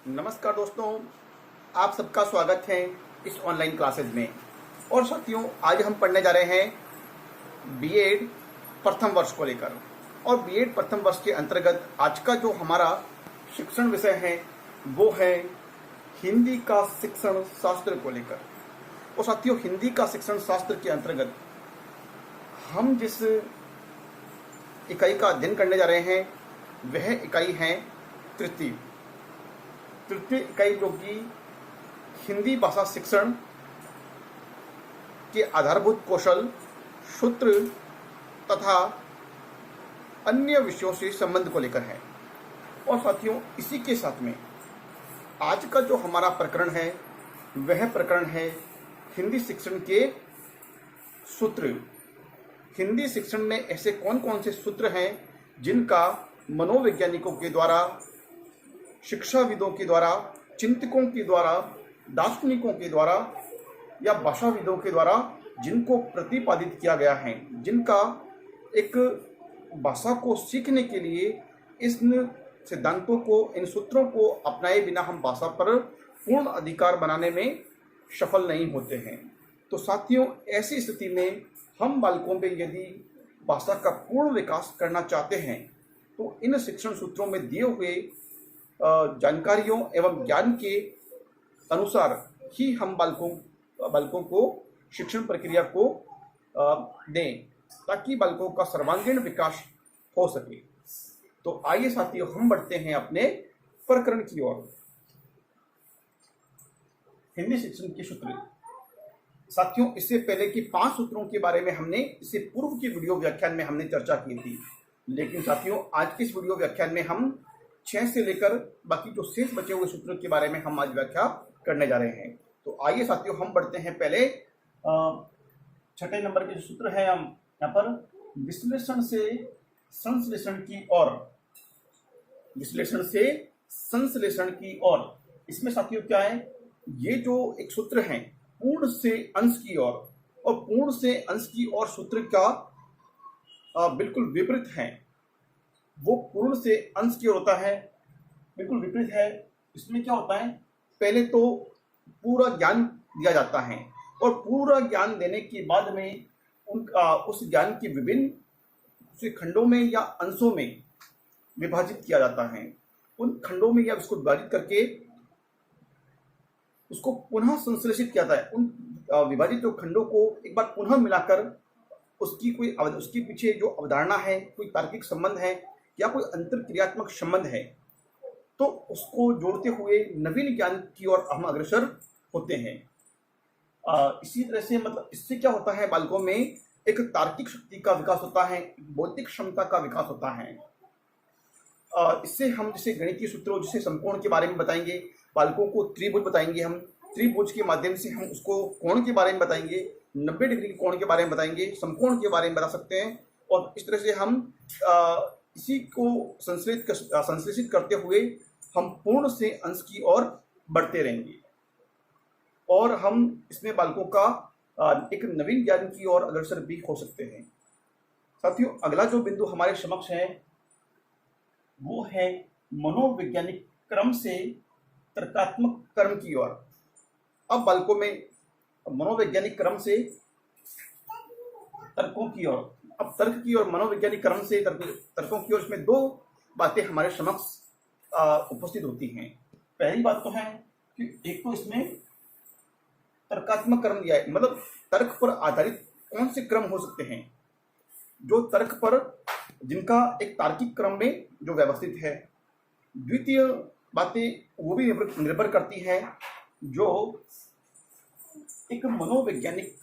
नमस्कार दोस्तों, आप सबका स्वागत है इस ऑनलाइन क्लासेज में। और साथियों, आज हम पढ़ने जा रहे हैं बीएड प्रथम वर्ष को लेकर। और बीएड प्रथम वर्ष के अंतर्गत आज का जो हमारा शिक्षण विषय है वो है हिंदी का शिक्षण शास्त्र को लेकर। और साथियों, हिंदी का शिक्षण शास्त्र के अंतर्गत हम जिस इकाई का अध्ययन करने जा रहे हैं वह इकाई है तृतीय इकाई, जो कि हिंदी भाषा शिक्षण के आधारभूत कौशल, सूत्र तथा अन्य विषयों से संबंध को लेकर है। और साथियों, इसी के साथ में आज का जो हमारा प्रकरण है वह प्रकरण है हिंदी शिक्षण के सूत्र। हिंदी शिक्षण में ऐसे कौन कौन से सूत्र हैं जिनका मनोवैज्ञानिकों के द्वारा, शिक्षाविदों के द्वारा, चिंतकों के द्वारा, दार्शनिकों के द्वारा या भाषाविदों के द्वारा जिनको प्रतिपादित किया गया है, जिनका एक भाषा को सीखने के लिए इन सिद्धांतों को, इन सूत्रों को अपनाए बिना हम भाषा पर पूर्ण अधिकार बनाने में सफल नहीं होते हैं। तो साथियों, ऐसी स्थिति में हम बालकों में यदि भाषा का पूर्ण विकास करना चाहते हैं तो इन शिक्षण सूत्रों में दिए हुए जानकारियों एवं ज्ञान के अनुसार ही हम बालकों को शिक्षण प्रक्रिया को दें, ताकि बालकों का सर्वांगीण विकास हो सके। तो आइए साथियों, हम बढ़ते हैं अपने प्रकरण की ओर। हिंदी शिक्षण के सूत्र। साथियों, इससे पहले कि 5 सूत्रों के बारे में हमने इससे पूर्व के वीडियो व्याख्यान में हमने चर्चा की थी, लेकिन साथियों आज के इस वीडियो व्याख्यान में हम 6 से लेकर बाकी जो शेष बचे हुए सूत्रों के बारे में हम आज व्याख्या करने जा रहे हैं। तो आइए साथियों, हम बढ़ते हैं पहले 6 नंबर के जो सूत्र है, हम यहाँ पर विश्लेषण से संश्लेषण की ओर। विश्लेषण से संश्लेषण की ओर, इसमें साथियों क्या है, ये जो एक सूत्र है पूर्ण से अंश की ओर, और पूर्ण से अंश की ओर सूत्र का बिल्कुल विपरीत है। वो पूर्ण से अंश की ओर होता है, बिल्कुल विपरीत है। इसमें क्या होता है, पहले तो पूरा ज्ञान दिया जाता है और पूरा ज्ञान देने के बाद में उस ज्ञान की विभिन्न खंडों में या अंशों में विभाजित किया जाता है। उन खंडों में या उसको विभाजित करके उसको पुनः संश्लेषित किया जाता है। उन विभाजित जो खंडों को एक बार पुनः मिलाकर उसके पीछे जो अवधारणा है, कोई तार्किक संबंध है या कोई अंतरक्रियात्मक संबंध है, तो उसको जोड़ते हुए नवीन ज्ञान की ओर हम अग्रसर होते हैं। इसी तरह से मतलब इससे क्या होता है, बालकों में एक तार्किक शक्ति का विकास होता है, बौद्धिक क्षमता का विकास होता है। इससे हम जैसे गणितीय सूत्रों, जैसे समकोण के बारे में बताएंगे, बालकों को त्रिभुज बताएंगे, हम त्रिभुज के माध्यम से हम उसको कोण के बारे में बताएंगे, 90 डिग्री के कोण के बारे में बताएंगे, समकोण के बारे में बता सकते हैं। और इस तरह से हम इसी को संश्लेषित करते हुए हम पूर्ण से अंश की ओर बढ़ते रहेंगे और हम इसमें बालकों का एक नवीन ज्ञान की ओर अग्रसर भी हो सकते हैं। साथियों, अगला जो बिंदु हमारे समक्ष है वो है मनोवैज्ञानिक क्रम से तर्कात्मक क्रम की ओर। अब बालकों में मनोवैज्ञानिक क्रम से तर्कों की ओर, अब तर्क की और मनोवैज्ञानिक क्रम से तर्कों की ओर, इसमें 2 बातें हमारे समक्ष उपस्थित होती हैं। पहली बात तो है कि एक तो इसमें तर्कात्मक क्रम दिया है, मतलब तर्क पर आधारित कौन से क्रम हो सकते हैं, जो तर्क पर, जिनका एक तार्किक क्रम में जो व्यवस्थित है। द्वितीय बातें वो भी निर्भर करती है जो एक मनोवैज्ञानिक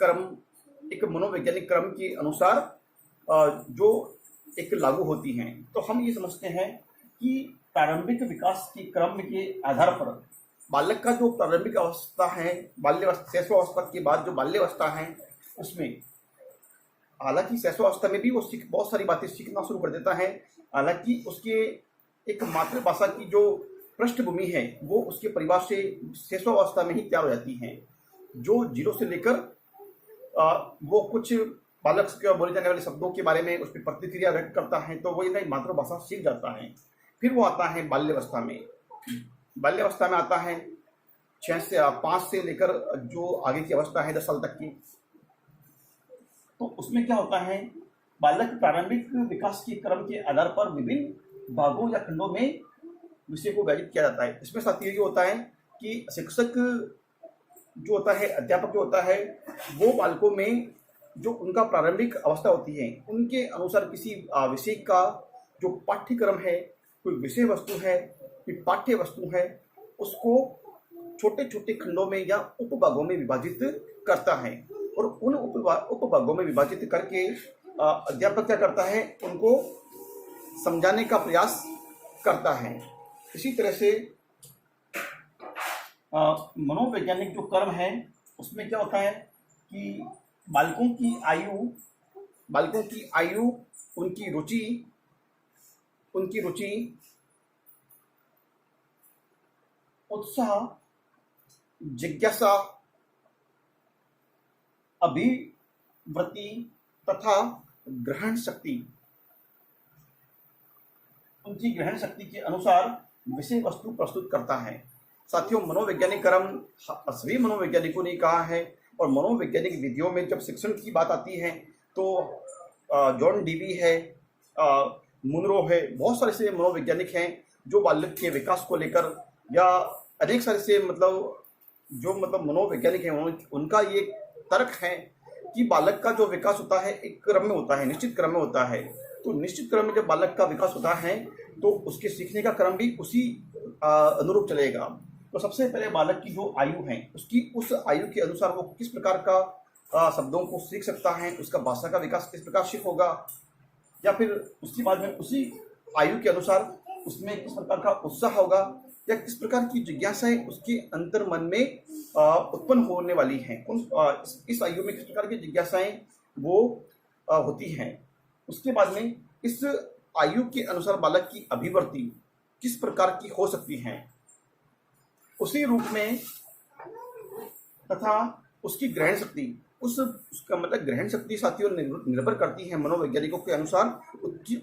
क्रम के अनुसार जो एक लागू होती हैं। तो हम ये समझते हैं कि प्रारंभिक विकास के क्रम के आधार पर बालक का जो प्रारंभिक अवस्था है, शैशवावस्था के बाद जो बाल्यावस्था है, उसमें हालांकि शैशवावस्था में भी वो बहुत सारी बातें सीखना शुरू कर देता है। हालांकि उसके एक मातृभाषा की जो पृष्ठभूमि है वो उसके परिवार से शैशवावस्था में ही तैयार हो जाती है। जो 0 से लेकर वो कुछ बालक के बोले जाने वाले शब्दों के बारे में उस पर प्रतिक्रिया व्यक्त करता है, तो वो मातृभाषा सीख जाता है। फिर वो आता है बाल्यावस्था में। बाल्यावस्था में आता है, 5 से लेकर जो आगे की अवस्था है 10 साल तक की। तो उसमें क्या होता है, बालक प्रारंभिक विकास के क्रम के आधार पर विभिन्न भागों या खंडों में विषय को विभाजित किया जाता है। इसमें साथ ये होता है कि शिक्षक जो होता है, अध्यापक जो होता है, वो बालकों में जो उनका प्रारंभिक अवस्था होती है उनके अनुसार किसी विषय का जो पाठ्यक्रम है, कोई विषय वस्तु है, कोई पाठ्य वस्तु है, उसको छोटे छोटे खंडों में या उपभागों में विभाजित करता है। और उन उपभागों में विभाजित करके अध्यापक क्या करता है, उनको समझाने का प्रयास करता है। इसी तरह से मनोवैज्ञानिक जो कर्म है उसमें क्या होता है कि बालकों की आयु, उनकी रुचि, उत्साह, जिज्ञासा, अभिवृत्ति तथा ग्रहण शक्ति, उनकी ग्रहण शक्ति के अनुसार विषय वस्तु प्रस्तुत करता है। साथियों, मनोवैज्ञानिक कर्म सभी मनोवैज्ञानिकों ने कहा है, और मनोवैज्ञानिक विधियों में जब शिक्षण की बात आती है तो जॉन डीवी है, मुनरो है, बहुत सारे से मनोवैज्ञानिक हैं जो बालक के विकास को लेकर, या अनेक सारे से जो मनोवैज्ञानिक हैं, उनका ये तर्क है कि बालक का जो विकास होता है एक क्रम में होता है, निश्चित क्रम में होता है। तो निश्चित क्रम में जब बालक का विकास होता है तो उसके सीखने का क्रम भी उसी अनुरूप चलेगा। तो सबसे पहले बालक की जो आयु है, उसकी उस आयु के अनुसार वो किस प्रकार का शब्दों को सीख सकता है, उसका भाषा का विकास किस प्रकार से होगा, या फिर उसके बाद में उसी आयु के अनुसार उसमें किस प्रकार का उत्साह होगा, या किस प्रकार की जिज्ञासाएं उसके अंतर मन में उत्पन्न होने वाली हैं, इस आयु में किस प्रकार की जिज्ञासाएं वो होती हैं। उसके बाद में इस आयु के अनुसार बालक की अभिवृत्ति किस प्रकार की हो सकती है, उसी रूप में, तथा उसकी ग्रहण शक्ति, उसका ग्रहण शक्ति साथियों निर्भर करती है मनोवैज्ञानिकों के अनुसार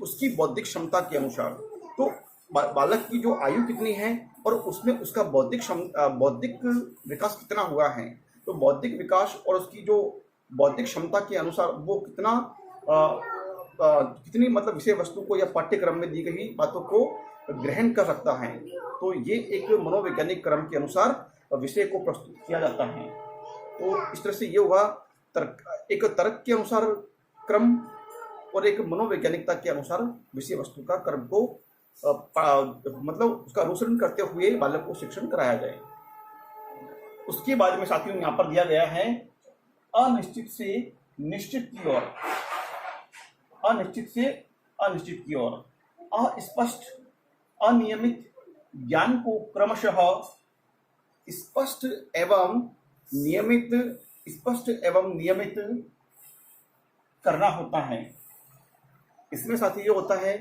उसकी बौद्धिक क्षमता के अनुसार। तो बालक की जो आयु कितनी है और उसमें उसका बौद्धिक विकास कितना हुआ है, तो बौद्धिक विकास और उसकी जो बौद्धिक क्षमता के अनुसार वो कितनी विषय वस्तु को या पाठ्यक्रम में दी गई बातों को ग्रहण कर सकता है। तो ये एक मनोवैज्ञानिक क्रम के अनुसार विषय को प्रस्तुत किया जाता है। तो इस तरह से ये हुआ एक तर्क के अनुसार क्रम और एक मनोवैज्ञानिकता के अनुसार विषय वस्तु का क्रम को उसका अनुसरण करते हुए बालक को शिक्षण कराया जाए। उसके बाद में साथियों यहाँ पर दिया गया है अनिश्चित से निश्चित की ओर, अनिश्चित से अनिश्चित की ओर, अस्पष्ट अनियमित ज्ञान को क्रमशः स्पष्ट एवं नियमित करना होता है। इसमें साथ ये होता है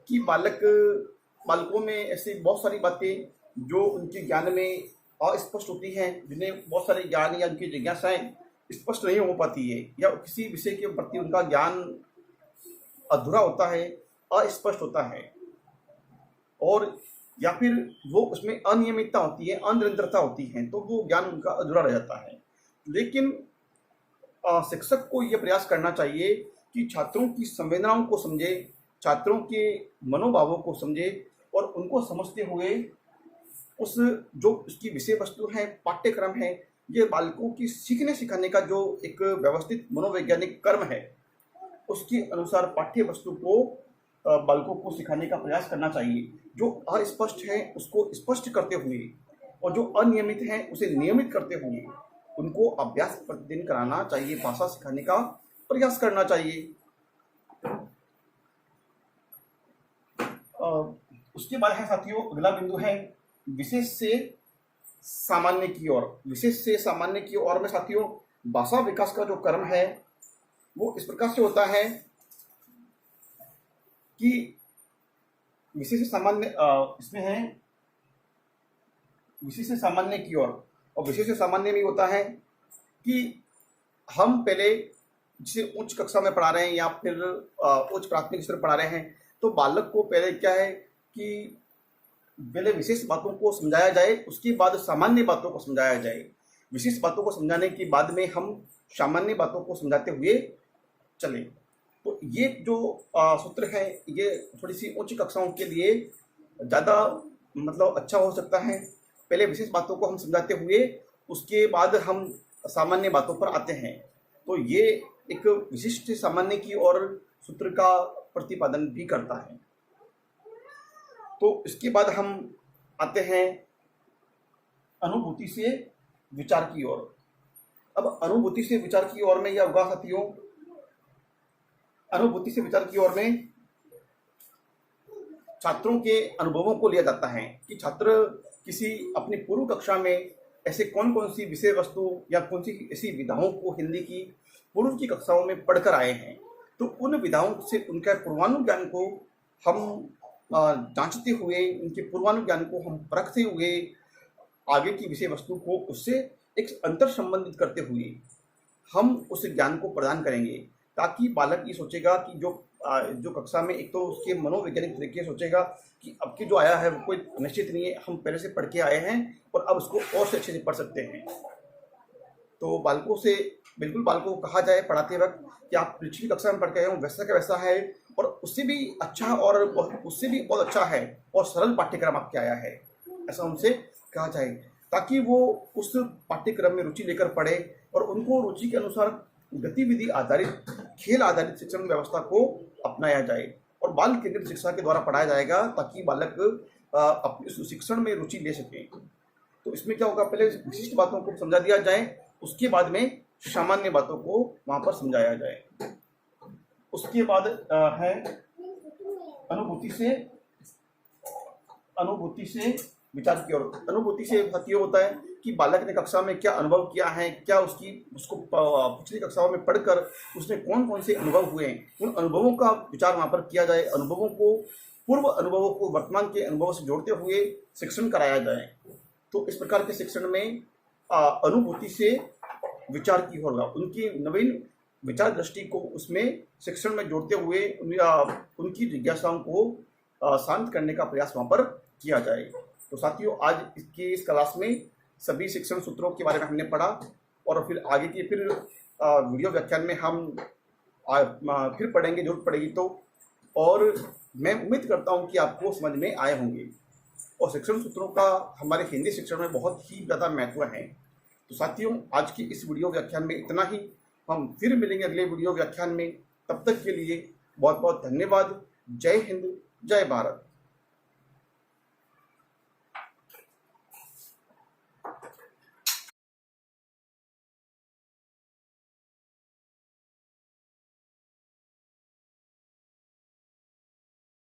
कि बालकों में ऐसी बहुत सारी बातें जो उनके ज्ञान में अस्पष्ट होती हैं, जिन्हें बहुत सारे ज्ञान या उनकी जिज्ञासाएं स्पष्ट नहीं हो पाती है, या किसी विषय के प्रति उनका ज्ञान अधूरा होता है, अस्पष्ट होता है, और या फिर वो उसमें अनियमितता होती है, अनिरंतरता होती है, तो वो ज्ञान उनका अधूरा रह जाता है। लेकिन शिक्षक को ये प्रयास करना चाहिए कि छात्रों की संवेदनाओं को समझे, छात्रों के मनोभावों को समझे, और उनको समझते हुए उसकी विषय वस्तु है, पाठ्यक्रम है, ये बालकों की सीखने सिखाने का जो एक व्यवस्थित मनोवैज्ञानिक कर्म है, उसके अनुसार पाठ्य वस्तु को बालकों को सिखाने का प्रयास करना चाहिए। जो अस्पष्ट है उसको स्पष्ट करते हुए, और जो अनियमित है उसे नियमित करते हुए उनको अभ्यास प्रतिदिन कराना चाहिए, भाषा सिखाने का प्रयास करना चाहिए। उसके बाद है साथियों, अगला बिंदु है विशेष से सामान्य की ओर। विशेष से सामान्य की ओर में साथियों भाषा विकास का जो क्रम है वो इस प्रकार से होता है कि विशेष से सामान्य इसमें है विशेष से सामान्य की ओर, और विशेष से सामान्य में होता है कि हम पहले जिसे उच्च कक्षा में पढ़ा रहे हैं या फिर उच्च प्राथमिक स्तर पढ़ा रहे हैं, तो बालक को पहले क्या है कि पहले विशेष बातों को समझाया जाए, उसके बाद सामान्य बातों को समझाया जाए। विशेष बातों को समझाने के बाद में हम सामान्य बातों को समझाते हुए चलें। तो ये जो सूत्र है, ये थोड़ी सी उच्च कक्षाओं के लिए ज़्यादा मतलब अच्छा हो सकता है। पहले विशेष बातों को हम समझाते हुए उसके बाद हम सामान्य बातों पर आते हैं। तो ये एक विशिष्ट सामान्य की ओर सूत्र का प्रतिपादन भी करता है। तो इसके बाद हम आते हैं अनुभूति से विचार की ओर। अब अनुभूति से विचार की ओर में यह होगा साथियों, अनुभूति से विचार की ओर में छात्रों के अनुभवों को लिया जाता है कि छात्र किसी अपनी पूर्व कक्षा में ऐसे कौन कौन सी विषय वस्तु या कौन सी ऐसी विधाओं को हिंदी की पूर्व की कक्षाओं में पढ़कर आए हैं। तो उन विधाओं से उनका पूर्वानुज्ञान को हम जांचते हुए, उनके पूर्वानुज्ञान को हम परखते हुए आगे की विषय वस्तु को उससे एक अंतर संबंधित करते हुए हम उस ज्ञान को प्रदान करेंगे, ताकि बालक ये सोचेगा कि जो कक्षा में एक तो उसके मनोवैज्ञानिक तरीके सोचेगा कि अब के जो आया है वो कोई निश्चित नहीं है, हम पहले से पढ़ के आए हैं और अब उसको और से अच्छे से पढ़ सकते हैं। तो बालकों से बिल्कुल बालकों को कहा जाए पढ़ाते वक्त कि आप पिछली कक्षा में पढ़ के आए हो, वैसा का वैसा है और उससे भी अच्छा और उससे भी बहुत अच्छा है और सरल पाठ्यक्रम आपके आया है, ऐसा उनसे कहा जाए, ताकि वो उस पाठ्यक्रम में रुचि लेकर पढ़े और उनको रुचि के अनुसार गतिविधि आधारित, खेल आधारित शिक्षण व्यवस्था को अपनाया जाए और बाल केंद्रित शिक्षा के द्वारा पढ़ाया जाएगा, ताकि बालक अपने शिक्षण में रुचि ले सके। तो इसमें क्या होगा, पहले विशिष्ट बातों को समझा दिया जाए, उसके बाद में सामान्य बातों को वहां पर समझाया जाए। उसके बाद है अनुभूति से विचार की ओर। अनुभूति से साथियों होता है कि बालक ने कक्षा में क्या अनुभव किया है, क्या उसको पिछली कक्षाओं में पढ़कर उसने कौन कौन से अनुभव हुए हैं, उन अनुभवों का विचार वहाँ पर किया जाए। अनुभवों को, पूर्व अनुभवों को वर्तमान के अनुभवों से जोड़ते हुए शिक्षण कराया जाए। तो इस प्रकार के शिक्षण में अनुभूति से विचार की होगा, उनकी नवीन विचार दृष्टि को उसमें शिक्षण में जोड़ते हुए उनकी जिज्ञासाओं को शांत करने का प्रयास वहाँ पर किया जाए। तो साथियों, आज इस क्लास में सभी शिक्षण सूत्रों के बारे में हमने पढ़ा और फिर आगे की वीडियो व्याख्यान में हम फिर पढ़ेंगे, जरूरत पड़ेगी तो। और मैं उम्मीद करता हूँ कि आपको समझ में आए होंगे। और शिक्षण सूत्रों का हमारे हिंदी शिक्षण में बहुत ही ज़्यादा महत्व है। तो साथियों, आज की इस वीडियो व्याख्यान में इतना ही। हम फिर मिलेंगे अगले वीडियो व्याख्यान में। तब तक के लिए बहुत बहुत धन्यवाद। जय हिंद, जय भारत।